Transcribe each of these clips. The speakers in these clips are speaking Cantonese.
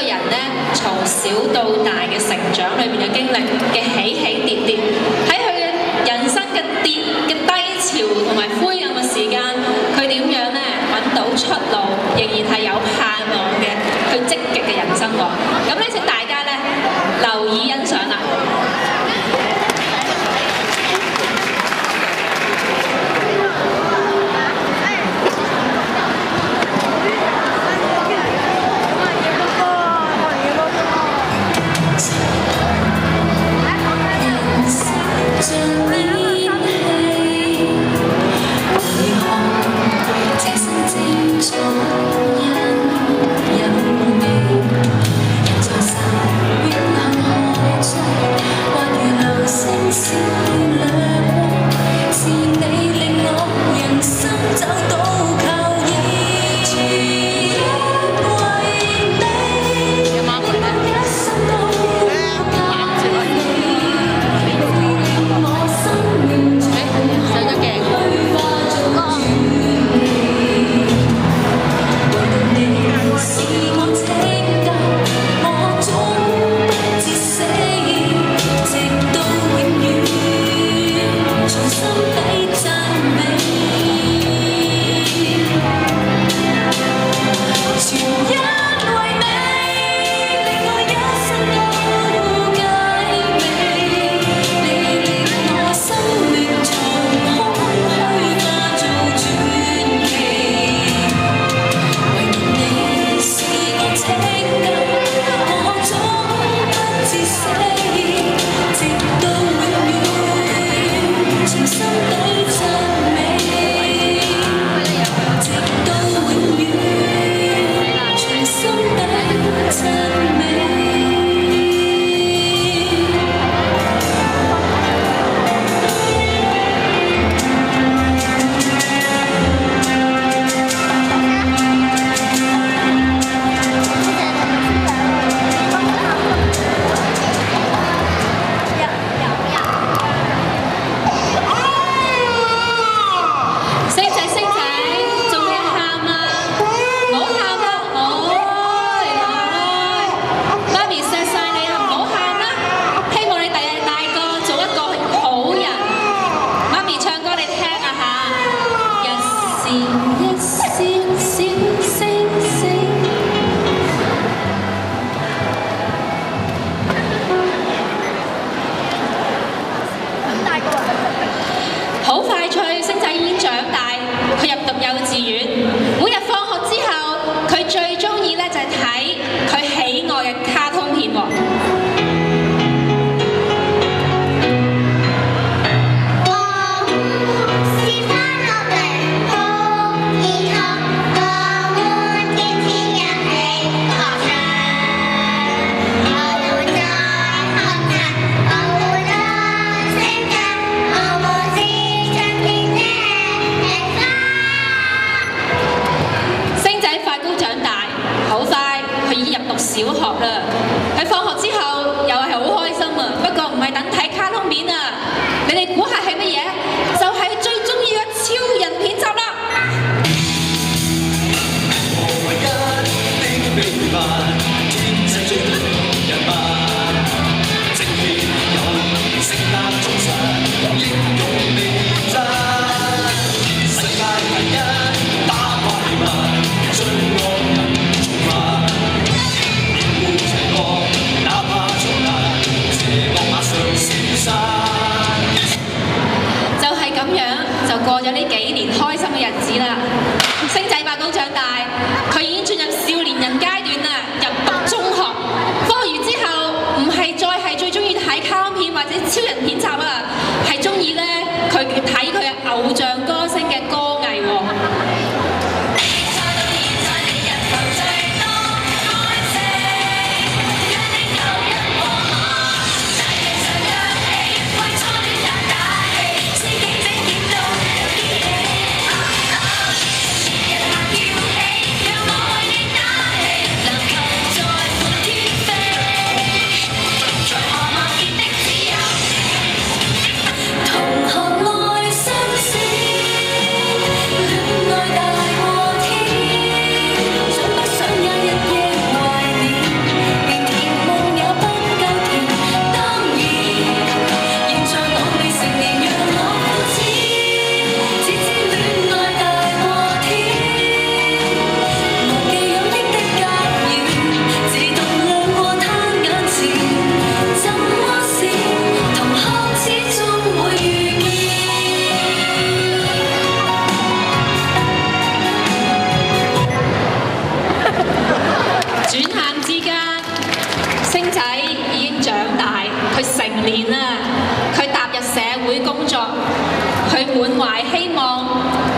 人咧從小到大嘅成長裏邊嘅經歷嘅起起跌跌，喺佢嘅人生嘅低潮同埋灰暗嘅時間，佢點樣咧揾到出路，仍然係有盼望嘅，去積極嘅人生喎。咁咧請大家咧留意欣賞啦。我年啦，佢踏入社會工作，佢滿懷希望，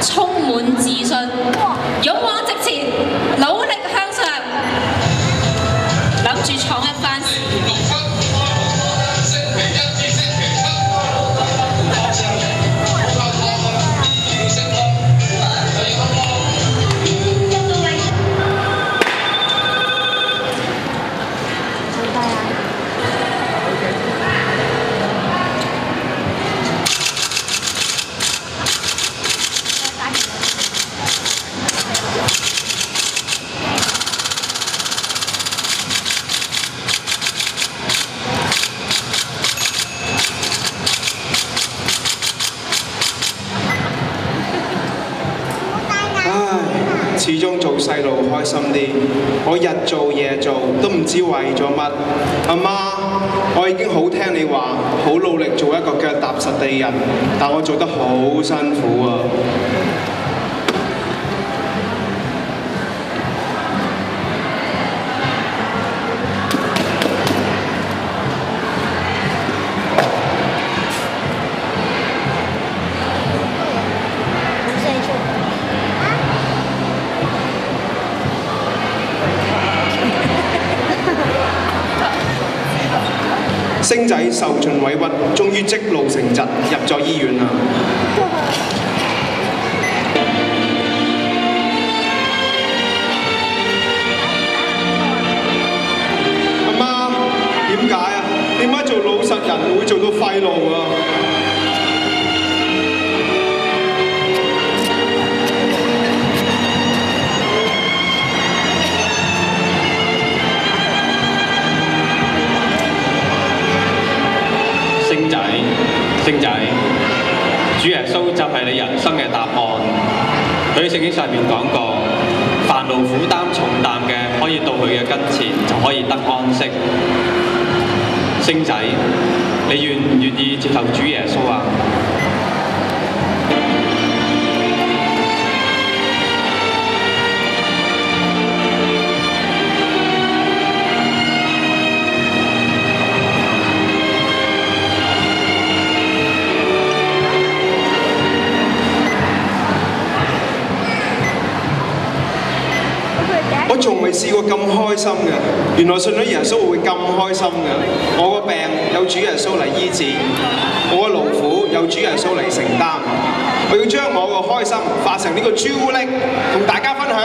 充滿自信，勇往直前，努力向上，諗住闖一番事業。始終做細路開心啲，我日做夜做都唔知為咗乜。阿媽，我已經好聽你話，好努力做一個腳踏實地人，但我做得好辛苦啊！星仔受盡委屈，終於積勞成疾，入咗醫院啦。阿媽，點解啊？點解做老實人會做到廢路啊？星仔，主耶穌就係你人生嘅答案。佢喺聖經上面講過，凡勞苦擔重擔嘅，可以到佢嘅跟前，就可以得安息。星仔，你願唔願意接受主耶穌啊？我從未試過咁開心嘅，原來信咗耶穌會咁開心嘅。我個病有主耶穌嚟醫治，我個勞苦有主耶穌嚟承擔。我要將我個開心化成呢個朱古力，同大家分享。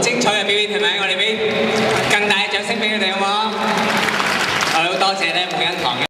精彩嘅表演係咪？我哋俾更大嘅掌聲俾佢哋好唔好？我哋好多謝咧牧恩堂嘅